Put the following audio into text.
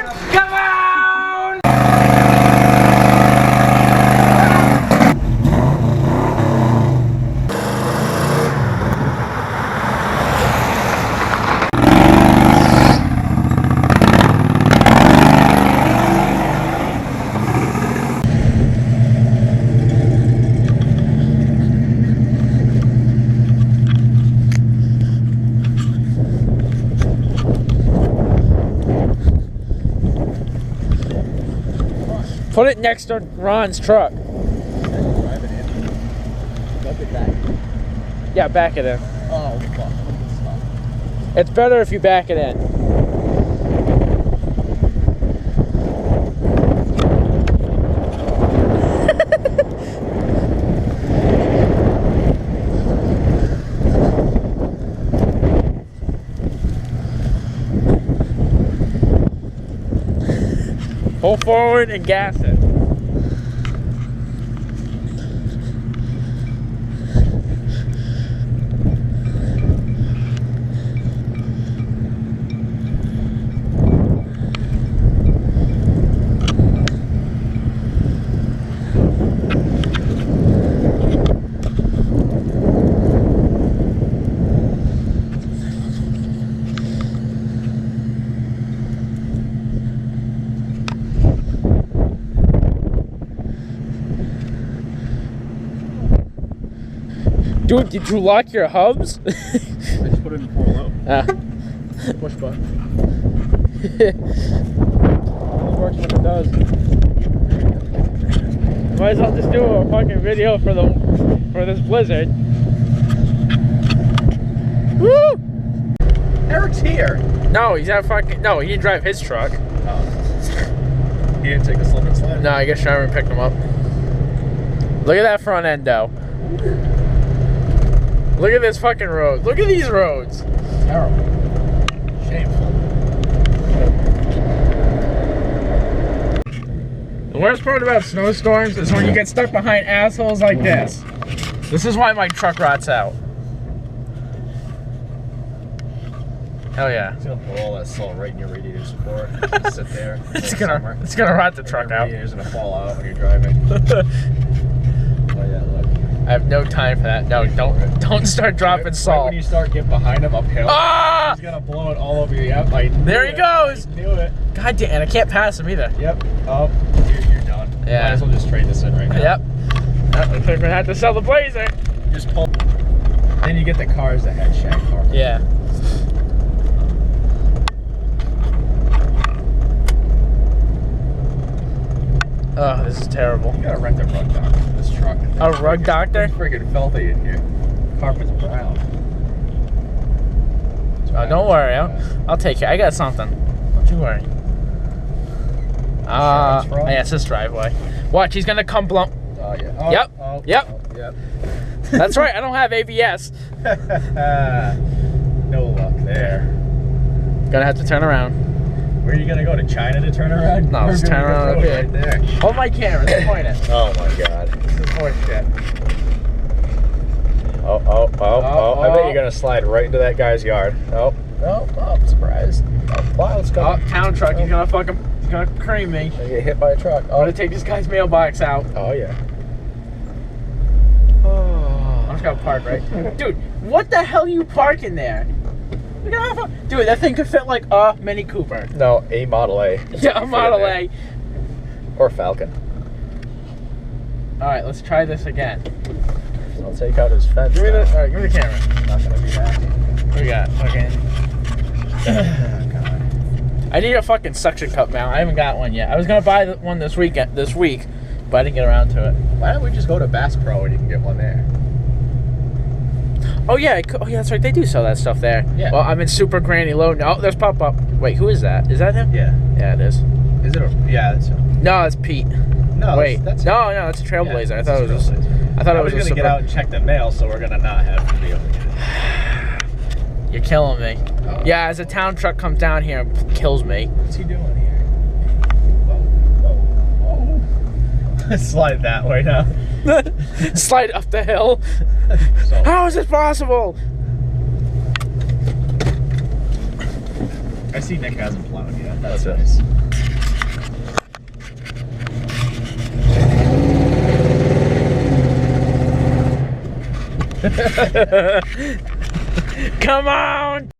Come on! Put it next to Ron's truck. Yeah, back it in. Oh, fuck. It's better if you back it in. Pull forward and gas it. Dude, did you lock your hubs? I just put it in 4 low. Push button. It works when it does. Might as well just do a fucking video for this blizzard. Woo! Eric's here. No, he's not fucking. No, he didn't drive his truck. Oh. He didn't take the slip and slide? No, I guess Sherman picked him up. Look at that front end, though. Look at this fucking road. Look at these roads. Terrible. Shameful. The worst part about snowstorms is when you get stuck behind assholes like this. This is why my truck rots out. Hell yeah. It's gonna pull all that salt right in your radiator support. Just sit there. It's gonna rot the truck out. Your radiator's gonna fall out when you're driving. Oh yeah, look. I have no time for that. No, don't start dropping Right salt. when you start getting behind him uphill, Ah! he's gonna blow it all over you. Yep, There he goes. I knew it. God damn, and I can't pass him either. Yep. Oh, you're done. Yeah. Might as well just trade this in right now. Yep. Looks like we're gonna have to sell the Blazer. Just pull. Then you get the car as a head shank car. Yeah. Oh, this is terrible. You gotta rent a rug doctor for this truck. A rug doctor? It's friggin' filthy in here. Carpet's brown. Oh, don't worry. I'll take it. I got something. Don't you worry. Insurance fraud? Yeah, it's this driveway. Watch, he's gonna come blow. Oh yeah. Oh, Yep. Oh, Yep. Oh, yep. That's right. I don't have ABS. No luck there. Gonna have to turn around. Where are you gonna go, to China to turn around? No, let's turn around up here. Right there. Hold my camera. Let's point it. Oh my god. This is horseshit. Oh. I bet you're gonna slide right into that guy's yard. Oh, surprise. Oh, plows coming. Oh, town truck. He's gonna cream me. Gonna get hit by a truck. I'm gonna take this guy's mailbox out. Oh yeah. I'm just gonna park right. Dude, what the hell are you parking there? Look at how far. Dude, that thing could fit like a Mini Cooper. No, a Model A. Yeah, a Model A. Or Falcon. Alright, let's try this again. I'll take out his fence. Give me the give me the camera. Not gonna be happy. What do we got? Okay. Oh, God. I need a fucking suction cup mount. I haven't got one yet. I was gonna buy one this week, but I didn't get around to it. Why don't we just go to Bass Pro and you can get one there? Oh yeah, that's right. They do sell that stuff there. Yeah. Well, I'm in Super Granny Low. No, there's Pop Up. Wait, who is that? Is that him? Yeah. Yeah, it is. Is it a... Yeah, it's... No, it's Pete. No, Wait. that's No, that's a Trailblazer. Yeah, I thought it was. I thought it was gonna get out and check the mail, so we're gonna not have to be able to get it. You're killing me. Oh. Yeah, as a town truck comes down here and kills me. What's he doing here? Whoa. Slide that way now. Slide up the hill. So, How is this possible? I see Nick hasn't plowed yet. That's nice. Come on!